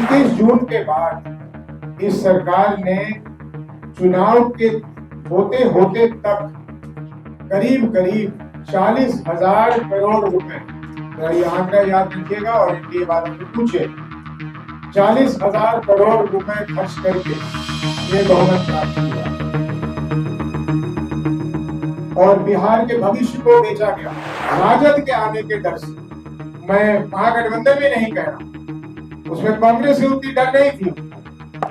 21 जून के बाद इस सरकार ने चुनाव के होते होते तक करीब करीब 40,000 करोड़ रुपए, ये आंकड़ा याद रखिएगा और एनडीए वालों से पूछे, 40,000 करोड़ रुपए खर्च करके ये बहुमत प्राप्त किया और बिहार के भविष्य को बेचा गया राजद के आने के डर से। मैं महागठबंधन में नहीं कह रहा, उसमें कांग्रेस से उतनी डर नहीं थी,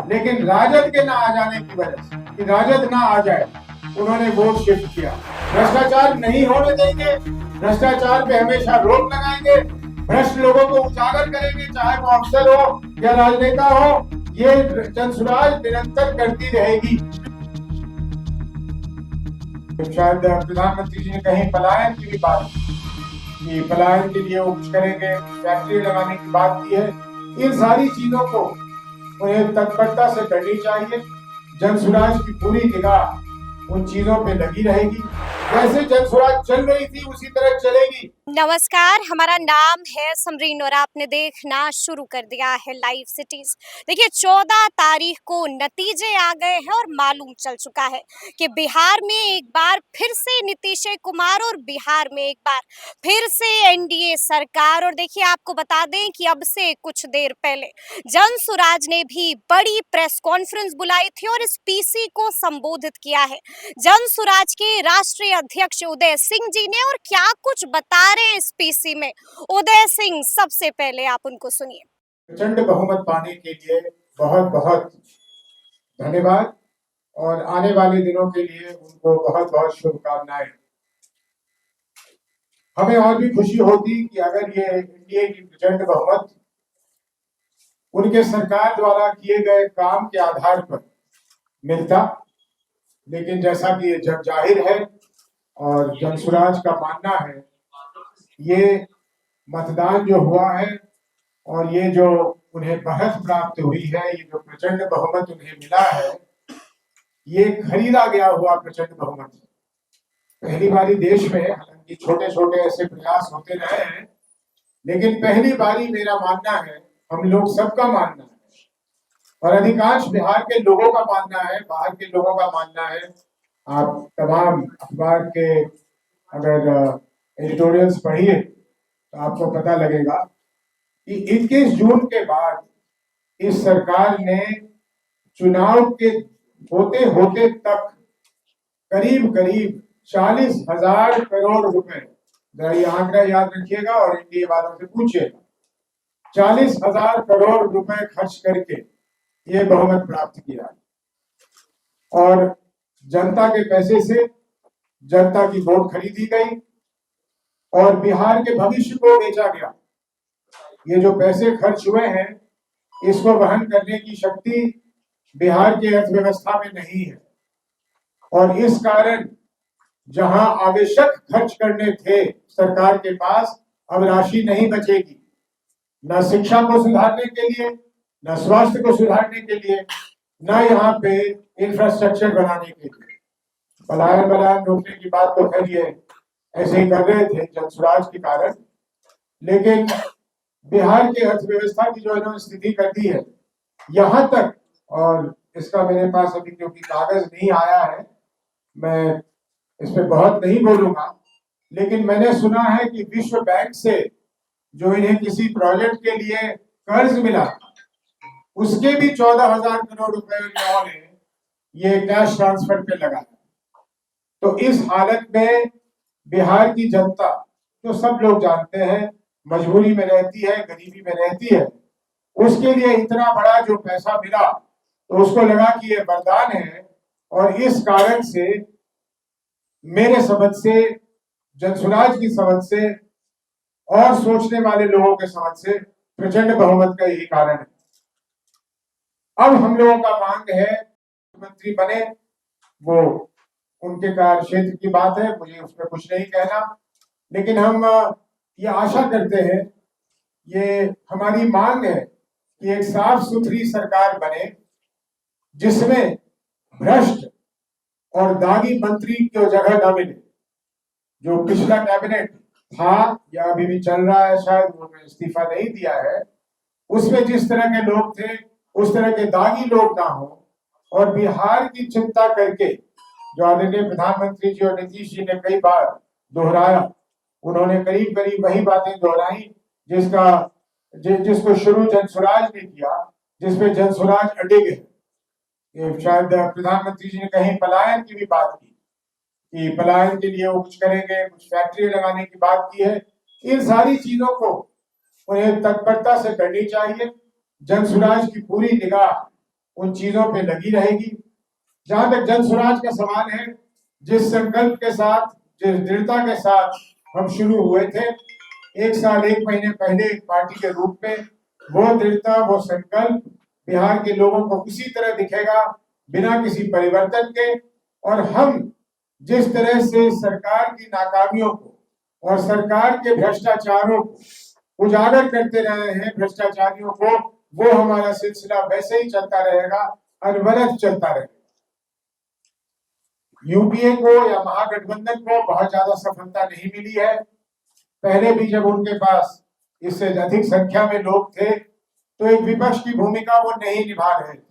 लेकिन राजद के ना आ जाने की वजह से, कि राजद ना आ जाए, उन्होंने वोट शिफ्ट किया। भ्रष्टाचार नहीं होने देंगे, भ्रष्टाचार पे हमेशा रोक लगाएंगे, भ्रष्ट लोगों को उजागर करेंगे, चाहे वो अफसर हो या राजनेता हो, ये जनसुराज निरंतर करती रहेगी। शायद प्रधानमंत्री जी ने कहीं पलायन की भी बात की, पलायन के लिए वो कुछ करेंगे, फैक्ट्री लगाने की बात की है। इन सारी चीजों को उन्हें तत्परता से करनी चाहिए। जनसुराज की पूरी निगाह उन चीजों पे लगी रहेगी, जैसे जनसुराज चल रही थी उसी तरह चलेगी। नमस्कार, हमारा नाम है समरीन और आपने देखना शुरू कर दिया है लाइव सिटीज। देखिए 14 तारीख को नतीजे आ गए हैं और मालूम चल चुका है कि बिहार में एक बार फिर से नीतीश कुमार और बिहार में एक बार फिर से एनडीए सरकार। और देखिए आपको बता दें कि अब से कुछ देर पहले जनसुराज ने भी बड़ी प्रेस कॉन्फ्रेंस बुलाई थी और इस पीसी को संबोधित किया है जनसुराज के राष्ट्रीय अध्यक्ष उदय सिंह जी ने। और क्या कुछ बता रहे हैं इस पीसी में, उदय सिंह, सबसे पहले आप उनको सुनिए। प्रचंड बहुमत पाने के लिए बहुत बहुत धन्यवाद और आने वाले दिनों के लिए उनको बहुत बहुत शुभकामनाएं। हमें और भी खुशी होती कि अगर ये एनडीए की प्रचंड बहुमत उनके सरकार द्वारा किए गए काम के आधार पर मिलता, लेकिन जैसा कि ये जग जाहिर है और जनसुराज का मानना है, ये मतदान जो हुआ है और ये जो उन्हें बढ़त प्राप्त हुई है, ये जो प्रचंड बहुमत उन्हें मिला है, ये खरीदा गया हुआ प्रचंड बहुमत है। पहली बारी देश में, हालांकि छोटे छोटे ऐसे प्रयास होते रहे हैं, लेकिन पहली बारी मेरा मानना है, हम लोग सबका मानना है और अधिकांश बिहार के लोगों का मानना है, बाहर के लोगों का मानना है। आप तमाम अखबार के अगर एडिटोरियल्स पढ़िए तो आपको पता लगेगा कि 21 जून के बाद इस सरकार ने चुनाव के होते होते तक करीब करीब 40,000 करोड़ रुपए, ये आंकड़ा याद रखिएगा और एनडीए वालों से पूछिएगा, 40,000 करोड़ रुपए खर्च करके ये बहुमत प्राप्त किया और जनता के पैसे से जनता की वोट खरीदी गई और बिहार के भविष्य को बेचा गया। ये जो पैसे खर्च हुए हैं, इसको वहन करने की शक्ति बिहार की अर्थव्यवस्था में नहीं है और इस कारण जहां आवश्यक खर्च करने थे सरकार के पास, अब राशि नहीं बचेगी, न शिक्षा को सुधारने के लिए, न स्वास्थ्य को सुधारने के लिए, न यहाँ पे इंफ्रास्ट्रक्चर बनाने के लिए। पलायन रोकने की बात तो खैर ये ऐसे ही कर रहे थे जनसुराज के कारण, लेकिन बिहार की अर्थव्यवस्था की जो इन्होंने स्थिति कर दी है यहाँ तक, और इसका मेरे पास अभी क्योंकि कागज नहीं आया है, मैं इस पे बहुत नहीं बोलूंगा, लेकिन मैंने सुना है कि विश्व बैंक से जो इन्हें किसी प्रोजेक्ट के लिए कर्ज मिला, उसके भी 14,000 करोड़ रुपए इन्होंने ये कैश ट्रांसफर पे लगा। तो इस हालत में बिहार की जनता, जो सब लोग जानते हैं, मजबूरी में रहती है, गरीबी में रहती है, उसके लिए इतना बड़ा जो पैसा मिला तो उसको लगा कि ये वरदान है और इस कारण से मेरे समझ से, जनसुराज की समझ से और सोचने वाले लोगों के समझ से प्रचंड बहुमत का यही कारण है। अब हम लोगों का मांग है मुख्यमंत्री बने, वो उनके कार्य क्षेत्र की बात है, मुझे उस पर कुछ नहीं कहना, लेकिन हम ये आशा करते हैं, ये हमारी मांग है कि एक साफ सुथरी सरकार बने जिसमें भ्रष्ट और दागी मंत्री की जगह न मिले। जो पिछला कैबिनेट था या अभी भी चल रहा है, शायद वो इस्तीफा नहीं दिया है, उसमें जिस तरह के लोग थे उस तरह के दागी लोग ना हो, और बिहार की चिंता करके जो आदरणीय प्रधानमंत्री जी और नीतीश जी ने कई बार दोहराया, उन्होंने करीब करीब वही बातें दोहराई जिसको शुरू जनसुराज ने किया, जिसमें जनसुराज अडिग है। शायद प्रधानमंत्री जी ने कहीं पलायन की भी बात की कि पलायन के लिए वो कुछ करेंगे, कुछ फैक्ट्री लगाने की बात की है। इन सारी चीजों को उन्हें तत्परता से करनी चाहिए। जनसुराज की पूरी निगाह उन चीजों पे लगी रहेगी। जहां तक जनसुराज का सवाल है, जिस संकल्प के साथ, जिस दृढ़ता के साथ हम शुरू हुए थे 1 साल 1 महीने पहले एक पार्टी के रूप में, वो दृढ़ता, वो संकल्प बिहार के लोगों को उसी तरह दिखेगा, बिना किसी परिवर्तन के। और हम जिस तरह से सरकार की नाकामियों को और सरकार के भ्रष्टाचारों को उजागर करते रहे हैं, भ्रष्टाचारियों को, वो हमारा सिलसिला वैसे ही चलता रहेगा, अनवरत चलता रहेगा। यूपीए को या महागठबंधन को बहुत ज्यादा सफलता नहीं मिली है। पहले भी जब उनके पास इससे अधिक संख्या में लोग थे तो एक विपक्ष की भूमिका वो नहीं निभा रहे थे।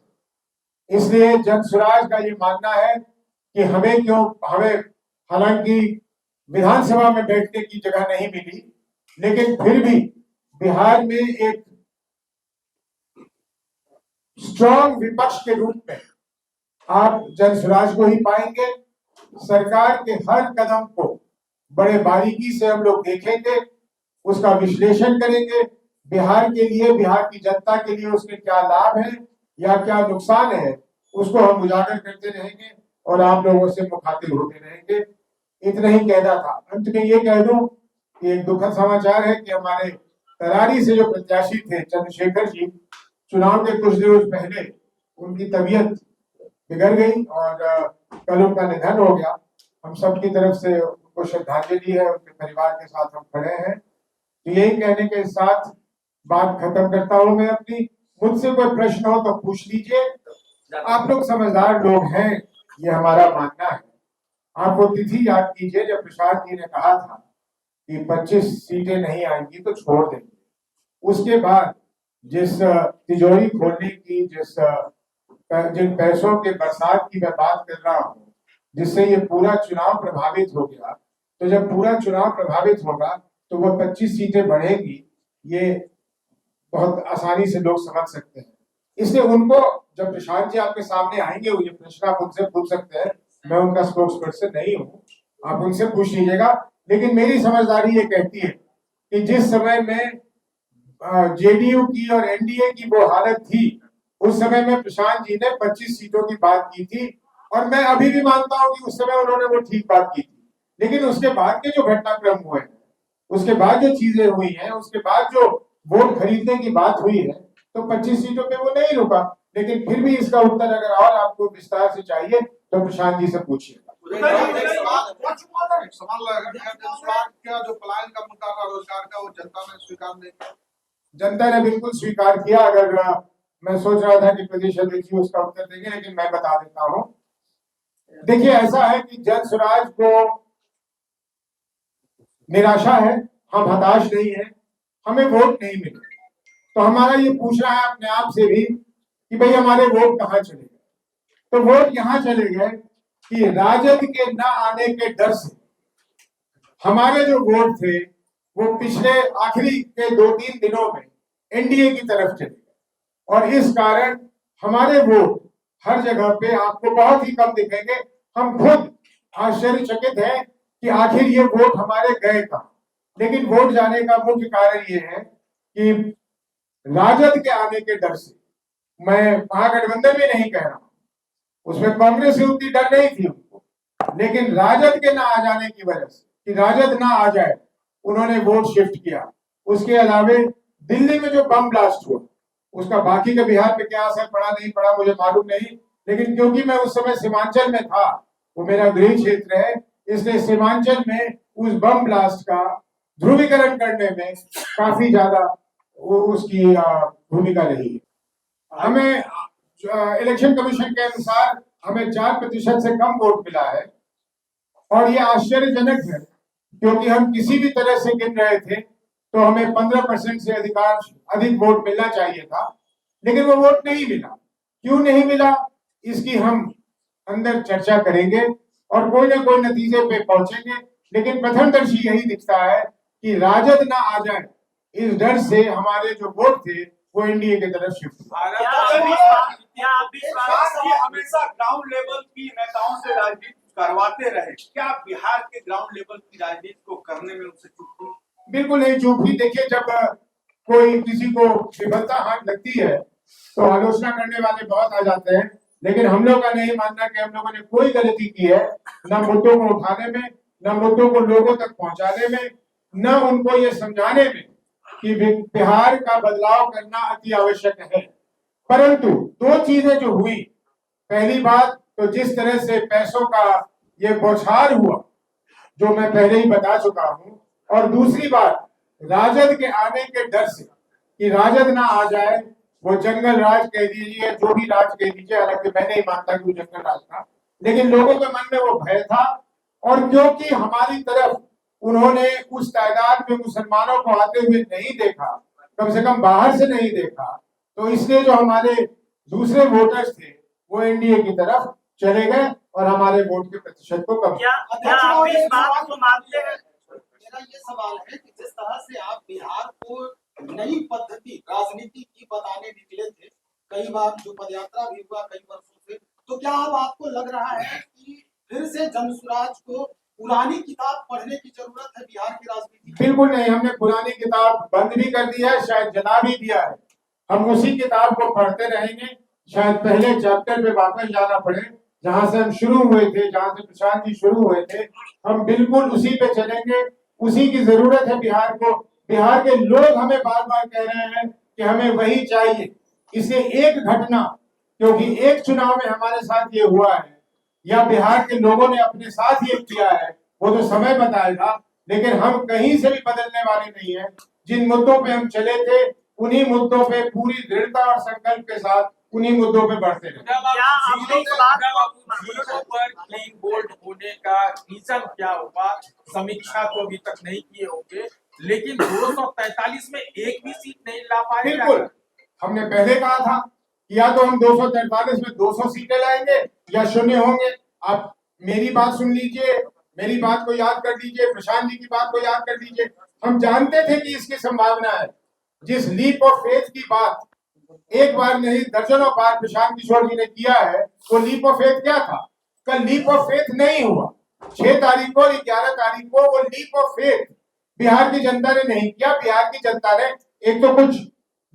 इसलिए जनसुराज का ये मानना है कि हमें हालांकि विधानसभा में बैठने की जगह नहीं मिली, लेकिन फिर भी बिहार में एक स्ट्रॉन्ग विपक्ष के रूप में आप जनसुराज को ही पाएंगे। सरकार के हर कदम को बड़े बारीकी से हम लोग देखेंगे, उसका विश्लेषण करेंगे, बिहार के लिए, बिहार की जनता के लिए उसके क्या लाभ है या क्या नुकसान है, उसको हम उजागर करते रहेंगे और आप लोगों से मुखातिब होते रहेंगे। इतना ही कहना था। अंत में ये कह दूं कि एक दुखद समाचार है कि हमारे तरारी से जो प्रत्याशी थे चंद्रशेखर जी, चुनाव के कुछ दिनों पहले उनकी तबीयत बिगड़ गई और कल उनका निधन हो गया। हम सब की तरफ से उनको श्रद्धांजलि है, उनके परिवार के साथ हम खड़े हैं। तो यही कहने के साथ बात खत्म करता हूं मैं अपनी। मुझसे कोई प्रश्न हो तो पूछ लीजिए, आप लोग समझदार लोग हैं, ये हमारा मानना है। आप वो तिथि याद कीजिए जब प्रसाद जी ने कहा था कि 25 सीटें नहीं आएंगी तो छोड़ देंगे। उसके बाद जिस तिजोरी खोलने की, जिन पैसों के बरसात की मैं बात कर रहा हूँ, जिससे ये पूरा चुनाव प्रभावित हो गया, तो जब पूरा चुनाव प्रभावित होगा तो वो 25 सीटें बढ़ेगी, ये बहुत आसानी से लोग समझ सकते हैं। इसलिए उनको, जब प्रशांत जी आपके सामने आएंगे, ये प्रश्न आप उनसे पूछ सकते हैं, मैं उनका स्पोक्स पर्सन नहीं हूँ, आप उनसे पूछ लीजिएगा। लेकिन मेरी समझदारी ये कहती है कि जिस समय में जेडीयू की और एनडीए की वो हालत थी, उस समय में प्रशांत जी ने 25 सीटों की बात की थी, और मैं अभी भी मानता हूं कि उस समय उन्होंने वो ठीक बात की थी। लेकिन उसके बाद के जो घटनाक्रम हुए हैं, उसके बाद जो चीजें हुई हैं, उसके बाद जो वोट खरीदने की बात हुई है, तो 25 सीटों पे वो नहीं रुका। लेकिन फिर भी इसका उत्तर अगर और आपको विस्तार से चाहिए तो प्रशांत जी से पूछिएगा। क्या जो पलायन का मुद्दा था रोजगार का, वो जनता ने स्वीकार नहीं किया? जनता ने बिल्कुल स्वीकार किया। अगर मैं सोच रहा था कि प्रदेश अध्यक्ष उसका उत्तर देंगे, लेकिन मैं बता देता हूं। देखिए, ऐसा है कि जनसुराज को निराशा है, हम हताश नहीं है, हमें वोट नहीं मिले, तो हमारा ये पूछना है अपने आप से भी कि भाई हमारे वोट कहाँ चले गए। तो वोट यहाँ चले गए कि राजद के न आने के डर से हमारे जो वोट थे वो पिछले आखिरी के 2-3 दिनों में एनडीए की तरफ चले गए, और इस कारण हमारे वोट हर जगह पे आपको बहुत ही कम दिखेंगे। हम खुद आश्चर्यचकित हैं कि आखिर ये वोट हमारे गए कहां। लेकिन वोट जाने का मुख्य कारण ये है कि राजद के आने के डर से, मैं महागठबंधन में नहीं कह रहा हूं, उसमें कांग्रेस से उतनी डर नहीं थी उनको, लेकिन राजद के ना आ जाने की वजह से, कि राजद ना आ जाए, उन्होंने वोट शिफ्ट किया। उसके अलावे दिल्ली में जो बम ब्लास्ट हुआ, उसका बाकी के बिहार पे क्या असर पड़ा नहीं पड़ा मुझे मालूम नहीं, लेकिन क्योंकि मैं उस समय सीमांचल में था, वो मेरा गृह क्षेत्र है, इसलिए सीमांचल में उस बम ब्लास्ट का ध्रुवीकरण करने में काफी ज्यादा उसकी भूमिका रही है। हमें इलेक्शन कमीशन के अनुसार हमें 4% से कम वोट मिला है, और ये आश्चर्यजनक है क्योंकि हम किसी भी तरह से गिन रहे थे तो हमें 15% से अधिक वोट मिलना चाहिए था, लेकिन वो वोट नहीं मिला। क्यों नहीं मिला, इसकी हम अंदर चर्चा करेंगे और कोई ना कोई नतीजे पे पहुंचेंगे। लेकिन प्रथमदर्शी यही दिखता है कि राजद ना आ जाए, इस डर से हमारे जो वोट थे वो एनडीए की तरफ शिफ्ट हुए। हमेशा ग्राउंड लेवल की नेताओं से राजनीति करवाते रहे, क्या बिहार के ग्राउंड लेवल की राजनीति को करने में उनसे चूक हुई? बिल्कुल नहीं चूक हुई। देखिए, जब कोई किसी को विफलता हाथ लगती है तो आलोचना करने वाले बहुत आ जाते हैं, लेकिन हम लोग का नहीं मानना कि हम लोगों ने कोई गलती की है, न मुद्दों को उठाने में, न मुद्दों को लोगों तक पहुंचाने में, न उनको ये समझाने में कि बिहार का बदलाव करना अति आवश्यक है। परंतु दो चीजें जो हुई, पहली बात तो जिस तरह से पैसों का ये बौछार हुआ, जो मैं पहले ही बता चुका हूं, और दूसरी बात राजद के आने के डर से कि राजद ना आ जाए, वो जंगल राज कह दीजिए, जो भी राज कह दीजिए, हालांकि मैं नहीं मानता कि वो जंगल राज था, लेकिन लोगों के मन में वो भय था। और क्योंकि हमारी तरफ उन्होंने उस तादाद में मुसलमानों को आते हुए नहीं देखा, कम से कम बाहर से नहीं देखा, तो इसलिए जो हमारे दूसरे वोटर्स थे वो एनडीए की तरफ चले गए और हमारे वोट के प्रतिशत को कम। क्या आप इस बात को मानते हैं? मेरा ये सवाल है कि जिस तरह से आप बिहार को नई पद्धति राजनीति की बताने निकले थे, कई बार जो पदयात्रा भी हुआ कई वर्षों से, तो क्या अब आपको लग रहा है कि फिर से जनसुराज को पुरानी किताब पढ़ने की जरूरत है बिहार की राजनीति? बिल्कुल नहीं, हमने पुरानी किताब बंद भी कर दिया है, शायद जला भी दिया है। हम उसी किताब को पढ़ते रहेंगे, शायद पहले चैप्टर पे वापस जाना पड़े, जहां से हम शुरू हुए थे, जहां से प्रशांत जी शुरू हुए थे, हम बिल्कुल उसी पे चलेंगे। उसी की जरूरत है बिहार को। बिहार के लोग हमें बार बार कह रहे हैं कि हमें वही चाहिए। इसे एक घटना, क्योंकि एक चुनाव में हमारे साथ ये हुआ है या बिहार के लोगों ने अपने साथ ये किया है, वो तो समय बताएगा, लेकिन हम कहीं से भी बदलने वाले नहीं है। जिन मुद्दों पे हम चले थे उन्हीं मुद्दों पे पूरी दृढ़ता और संकल्प के साथ उन्हीं मुद्दों पे बढ़ते रहे। क्लीन बोल्ड होने का रीजन क्या होगा? समीक्षा तो अभी तक नहीं किए होंगे, लेकिन 243 में एक भी सीट नहीं ला पाए। बिल्कुल, हमने पहले कहा था कि या तो हम 243 में 200 सीटें लाएंगे या शून्य होंगे। आप मेरी बात सुन लीजिए, मेरी बात को याद कर लीजिए, प्रशांत जी की बात को याद कर लीजिए। हम जानते थे कि इसकी संभावना है। जिस लीप ऑफ फेथ की बात एक बार नहीं दर्जनों बार प्रशांत किशोर जी ने किया है, वो लीप ऑफ फेथ क्या था? कल लीप ऑफ फेथ नहीं हुआ। 6 तारीख को और 11 तारीख को वो लीप ऑफ फेथ बिहार की जनता ने नहीं किया। बिहार की जनता ने एक तो कुछ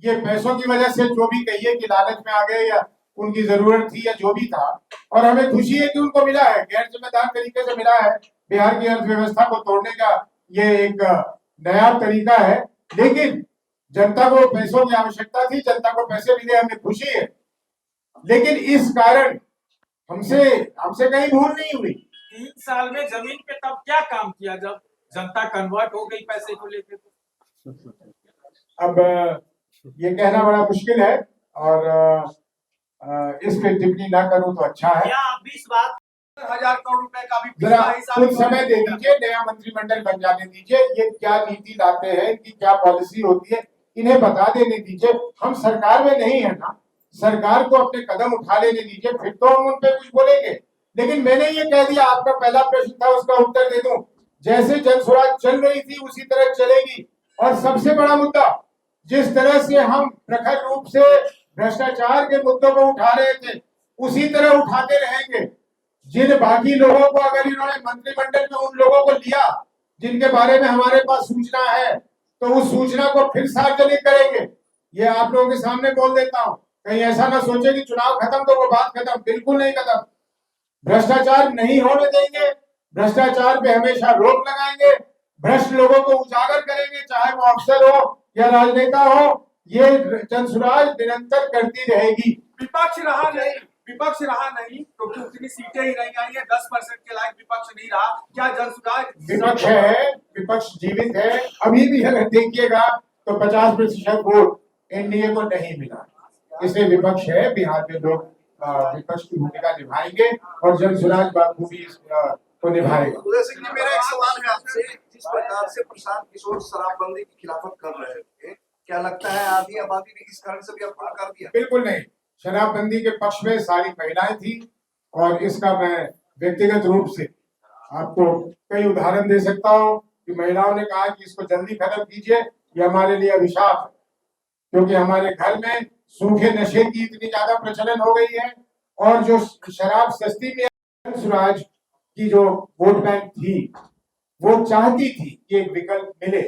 ये पैसों की वजह से जो भी कहिए कि लालच में आ गए या उनकी जरूरत थी या जो भी था, और हमें खुशी है कि उनको मिला है, गैर जिम्मेदार तरीके से मिला है। बिहार की अर्थव्यवस्था को तोड़ने का ये एक नया तरीका है, लेकिन जनता को पैसों की आवश्यकता थी, जनता को पैसे मिले, हमें खुशी है। लेकिन इस कारण हमसे कहीं भूल नहीं हुई। 3 साल में जमीन पे तब क्या काम किया जब जनता कन्वर्ट हो गई पैसे को लेकर? अब ये कहना बड़ा मुश्किल है और इस पे टिप्पणी ना करूं तो अच्छा है। क्या आप इस बात 1000 करोड़ रुपए का भी जरा कुछ समय दे दीजिए, नया मंत्रिमंडल बन जाने दीजिए, ये क्या नीति लाते हैं, इनकी क्या पॉलिसी होती है, इन्हें बता देने दीजिए। हम सरकार में नहीं है ना, सरकार को अपने कदम उठा लेने दीजिए, फिर तो हम उन पे कुछ बोलेंगे। लेकिन मैंने ये कह दिया, आपका पहला प्रश्न था, उसका उत्तर दे दूं। जैसे जनसुराज चल रही थी उसी तरह चलेगी। और सबसे बड़ा मुद्दा, जिस तरह से हम प्रखर रूप से भ्रष्टाचार के मुद्दों को उठा रहे थे, उसी तरह उठाते रहेंगे। जिन बाकी लोगों को अगर इन्होंने मंत्रिमंडल में उन लोगों को लिया जिनके बारे में हमारे पास सूचना है, तो उस सूचना को फिर सार्वजनिक करेंगे। ये आप लोगों के सामने बोल देता हूं, कहीं ऐसा ना सोचे कि चुनाव खत्म तो वो बात खत्म। बिल्कुल नहीं खत्म। भ्रष्टाचार नहीं होने देंगे, भ्रष्टाचार पे हमेशा रोक लगाएंगे, भ्रष्ट लोगों को उजागर करेंगे, चाहे वो अफसर हो या राजनेता हो। ये जनसुराज निरंतर करती रहेगी। विपक्ष रहा नहीं क्योंकि उतनी सीटें ही नहीं आई है, 10% के लायक विपक्ष नहीं रहा। क्या जनसुराज विपक्ष है, विपक्ष जीवित है। अभी भी अगर देखिएगा तो 50% वोट एनडीए को नहीं मिला, इसलिए विपक्ष है। बिहार में लोग विपक्ष की भूमिका निभाएंगे और जनसुराज बखूबी को निभाएगा। उदय सिंह जी, मेरा एक सवाल है आपसे। जिस प्रकार से प्रशांत किशोर शराबबंदी की खिलाफत कर रहे थे, क्या लगता है आधी आबादी ने इस कारण से भी अपना कर दिया? बिल्कुल नहीं, शराबबंदी के पक्ष में सारी महिलाएं थी और इसका मैं व्यक्तिगत रूप से आपको कई उदाहरण दे सकता हूँ कि महिलाओं ने कहा कि इसको जल्दी खत्म कीजिए, ये हमारे लिए अभिशाप है, क्योंकि हमारे घर में सूखे नशे की इतनी ज्यादा प्रचलन हो गई है और जो शराब सस्ती में स्वराज की जो वोट बैंक थी वो चाहती थी कि एक विकल्प मिले,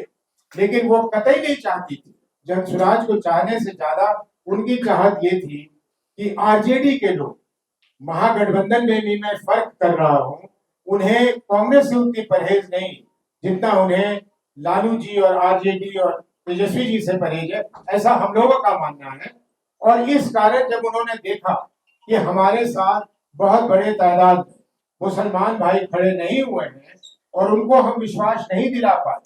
लेकिन वो कतई नहीं चाहती थी। जन स्वराज को चाहने से ज्यादा उनकी चाहत ये थी कि आरजेडी के लोग, महागठबंधन में भी मैं फर्क कर रहा हूं, उन्हें कांग्रेस से उतनी परहेज नहीं जितना उन्हें लालू जी और आरजेडी और तेजस्वी जी से परहेज है, ऐसा हम लोगों का मानना है। और इस कारण जब उन्होंने देखा कि हमारे साथ बहुत बड़े तादाद में मुसलमान भाई खड़े नहीं हुए हैं और उनको हम विश्वास नहीं दिला पाए,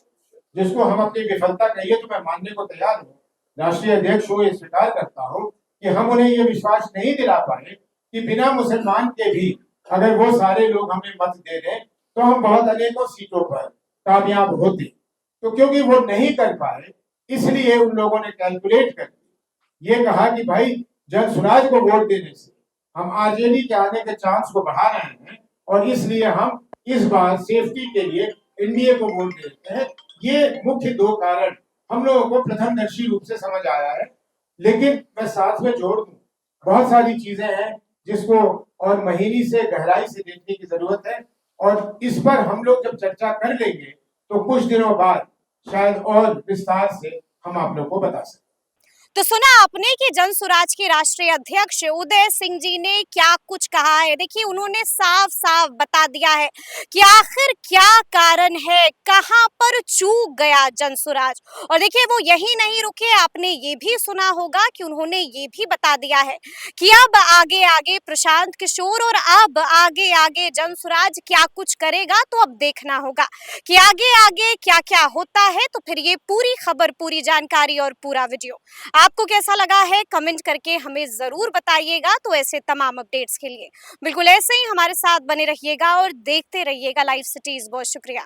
जिसको हम अपनी विफलता कहिए तो मैं मानने को तैयार हूँ, राष्ट्रीय अध्यक्ष हूँ, ये स्वीकार करता हूँ कि हम उन्हें ये विश्वास नहीं दिला पाए कि बिना मुसलमान के भी अगर वो सारे लोग हमें मत दे दें तो हम बहुत अनेकों सीटों पर कामयाब होते। तो क्योंकि वो नहीं कर पाए, इसलिए उन लोगों ने कैलकुलेट कर ये कहा कि भाई जन स्वराज को वोट देने से हम आरजेडी के आने के चांस को बढ़ा रहे हैं और इसलिए हम इस बार सेफ्टी के लिए एनडीए को वोट देते हैं। ये मुख्य दो कारण हम लोगों को प्रथमदर्शी रूप से समझ आया है, लेकिन मैं साथ में जोड़ दूं, बहुत सारी चीजें हैं जिसको और महीनी से गहराई से देखने की जरूरत है और इस पर हम लोग जब चर्चा कर लेंगे तो कुछ दिनों बाद शायद और विस्तार से हम आप लोग को बता सकें। तो सुना आपने कि जन स्वराज के राष्ट्रीय अध्यक्ष उदय सिंह जी ने क्या कुछ कहा है। देखिए, उन्होंने साफ साफ बता दिया है कि आखिर क्या कारण है, कहां पर चूक गया जन स्वराज। और देखिए, वो यही नहीं रुके, आपने ये भी सुना होगा कि उन्होंने ये भी बता दिया है कि अब आगे आगे प्रशांत किशोर और अब आगे आगे जन स्वराज क्या कुछ करेगा, तो अब देखना होगा कि आगे आगे क्या क्या होता है। तो फिर ये पूरी खबर, पूरी जानकारी और पूरा वीडियो आपको कैसा लगा है, कमेंट करके हमें जरूर बताइएगा। तो ऐसे तमाम अपडेट्स के लिए बिल्कुल ऐसे ही हमारे साथ बने रहिएगा और देखते रहिएगा लाइव सिटीज। बहुत शुक्रिया।